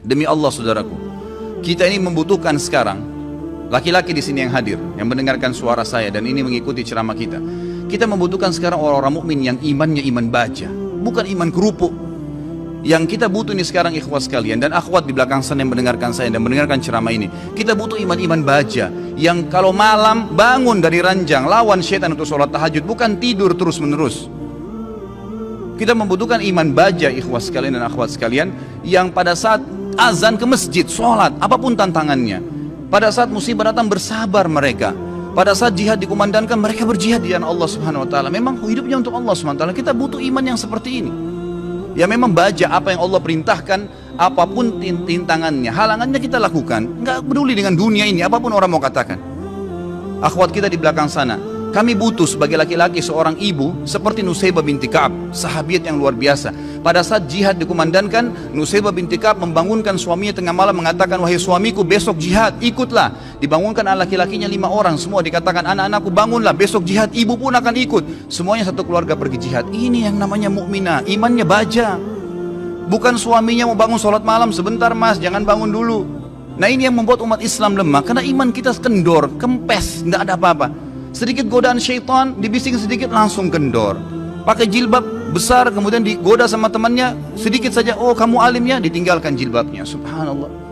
Demi Allah saudaraku, kita ini membutuhkan sekarang, laki-laki di sini yang hadir, yang mendengarkan suara saya dan ini mengikuti ceramah kita. Kita membutuhkan sekarang orang-orang mukmin yang imannya iman baja, bukan iman kerupuk. Yang kita butuh ini sekarang ikhwas sekalian dan akhwat di belakang sana yang mendengarkan saya dan mendengarkan ceramah ini. Kita butuh iman-iman baja yang kalau malam bangun dari ranjang lawan syaitan untuk sholat tahajud, bukan tidur terus menerus. Kita membutuhkan iman baja ikhwas sekalian dan akhwat sekalian yang pada saat azan ke masjid, sholat, apapun tantangannya. Pada saat musibah datang bersabar mereka. Pada saat jihad dikumandangkan mereka berjihad di jalan Allah Subhanahu wa taala. Memang hidupnya untuk Allah Subhanahu wa taala. Kita butuh iman yang seperti ini. Ya memang baja apa yang Allah perintahkan, apapun tintangannya, halangannya kita lakukan. Enggak peduli dengan dunia ini, apapun orang mau katakan. Akhwat kita di belakang sana, kami butuh sebagai laki-laki seorang ibu seperti Nusaybah binti Ka'ab, sahabiat yang luar biasa. Pada saat jihad dikumandangkan, Nusaybah binti Ka'ab membangunkan suaminya tengah malam mengatakan, wahai suamiku besok jihad, ikutlah. Dibangunkan anak laki-lakinya 5 orang, semua dikatakan anak-anakku bangunlah, besok jihad, ibu pun akan ikut. Semuanya satu keluarga pergi jihad. Ini yang namanya mukminah, imannya baja. Bukan suaminya mau bangun sholat malam, sebentar mas, jangan bangun dulu. Nah ini yang membuat umat Islam lemah, karena iman kita kendor, kempes, tidak ada apa-apa. Sedikit godaan syaitan, dibising sedikit langsung kendor. Pakai jilbab besar, kemudian digoda sama temannya, sedikit saja, oh kamu alimnya, ditinggalkan jilbabnya. Subhanallah.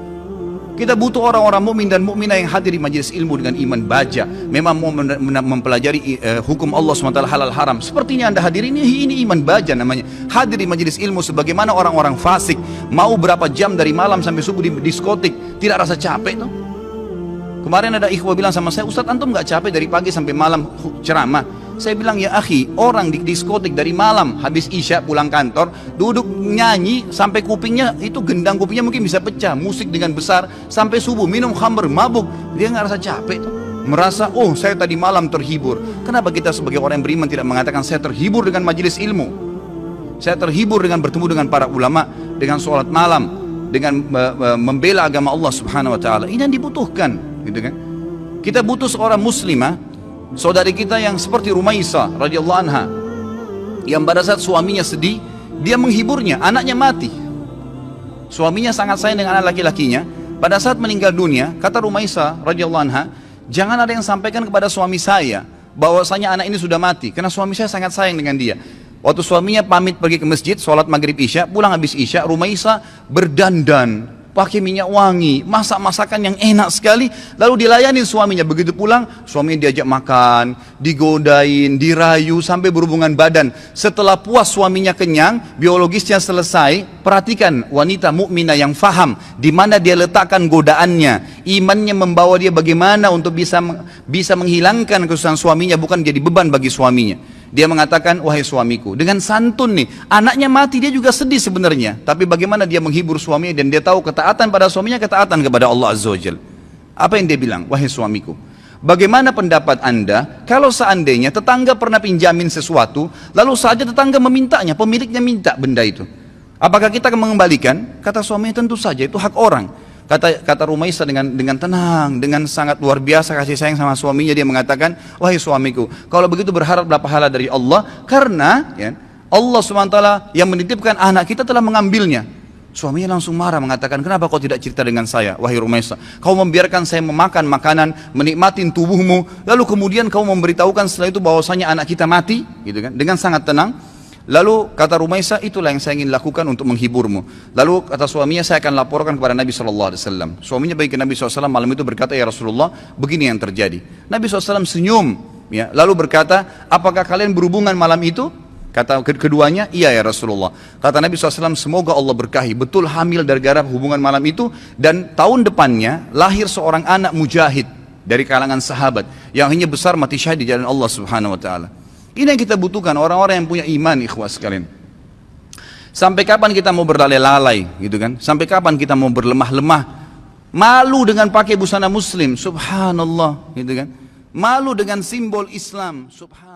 Kita butuh orang-orang mukmin dan mukminah yang hadir di majelis ilmu dengan iman baja. Memang mau mempelajari hukum Allah SWT halal haram. Seperti ini anda hadir ini iman baja namanya. Hadir di majelis ilmu sebagaimana orang-orang fasik. Mau berapa jam dari malam sampai subuh di diskotik, tidak rasa capek tuh. Kemarin ada ikhwah bilang sama saya, Ustadz antum gak capek dari pagi sampai malam ceramah? Saya bilang ya akhi, orang di diskotik dari malam habis isya pulang kantor, duduk nyanyi sampai kupingnya itu gendang kupingnya mungkin bisa pecah, musik dengan besar sampai subuh, minum khamr, mabuk, dia nggak rasa capek tuh. Merasa oh saya tadi malam terhibur. Kenapa kita sebagai orang yang beriman tidak mengatakan saya terhibur dengan majelis ilmu, saya terhibur dengan bertemu dengan para ulama, dengan sholat malam, dengan membela agama Allah Subhanahu wa taala? Ini yang dibutuhkan, gitu kan? Kita butuh seorang muslimah, saudari kita yang seperti Rumaisa radhiyallahu anha, yang pada saat suaminya sedih, dia menghiburnya, anaknya mati. Suaminya sangat sayang dengan anak laki-lakinya. Pada saat meninggal dunia, kata Rumaisa radhiyallahu anha, jangan ada yang sampaikan kepada suami saya bahwasanya anak ini sudah mati, karena suami saya sangat sayang dengan dia. Waktu suaminya pamit pergi ke masjid, sholat maghrib isya, pulang habis isya, Rumaisa berdandan, pakai minyak wangi, masak masakan yang enak sekali, lalu dilayani suaminya. Begitu pulang, suaminya diajak makan, digodain, dirayu sampai berhubungan badan. Setelah puas suaminya kenyang, biologisnya selesai. Perhatikan wanita mukminah yang faham di mana dia letakkan godaannya, imannya membawa dia bagaimana untuk bisa menghilangkan kesusahan suaminya, bukan jadi beban bagi suaminya. Dia mengatakan, wahai suamiku, dengan santun nih, anaknya mati, dia juga sedih sebenarnya, tapi bagaimana dia menghibur suaminya, dan dia tahu ketaatan pada suaminya, ketaatan kepada Allah Azza wa Jalla. Apa yang dia bilang? Wahai suamiku, bagaimana pendapat anda kalau seandainya tetangga pernah pinjamin sesuatu, lalu saja tetangga memintanya, pemiliknya minta benda itu, apakah kita akan mengembalikan? Kata suaminya, tentu saja, itu hak orang. Kata Rumaisa dengan tenang, dengan sangat luar biasa kasih sayang sama suaminya, dia mengatakan, wahai suamiku, kalau begitu berharaplah pahala dari Allah, karena ya, Allah SWT yang menitipkan anak kita telah mengambilnya. Suaminya langsung marah mengatakan, kenapa kau tidak cerita dengan saya, wahai Rumaisa? Kau membiarkan saya memakan makanan, menikmatin tubuhmu, lalu kemudian kau memberitahukan setelah itu bahwasanya anak kita mati, gitu kan? Dengan sangat tenang. Lalu kata Rumaisa, itulah yang saya ingin lakukan untuk menghiburmu. Lalu kata suaminya, saya akan laporkan kepada Nabi SAW. Suaminya pergi ke Nabi SAW malam itu, berkata, ya Rasulullah, begini yang terjadi. Nabi SAW senyum, ya, lalu berkata, apakah kalian berhubungan malam itu? Kata keduanya, iya ya Rasulullah. Kata Nabi SAW, semoga Allah berkahi, betul hamil dari gara hubungan malam itu, dan tahun depannya lahir seorang anak mujahid dari kalangan sahabat yang hanya besar mati syahid di jalan Allah Subhanahu wa taala. Ini yang kita butuhkan, orang-orang yang punya iman, ikhwah sekalian. Sampai kapan kita mau berlalai-lalai, gitu kan? Sampai kapan kita mau berlemah-lemah, malu dengan pakai busana muslim, subhanallah, gitu kan? Malu dengan simbol Islam, subhanallah.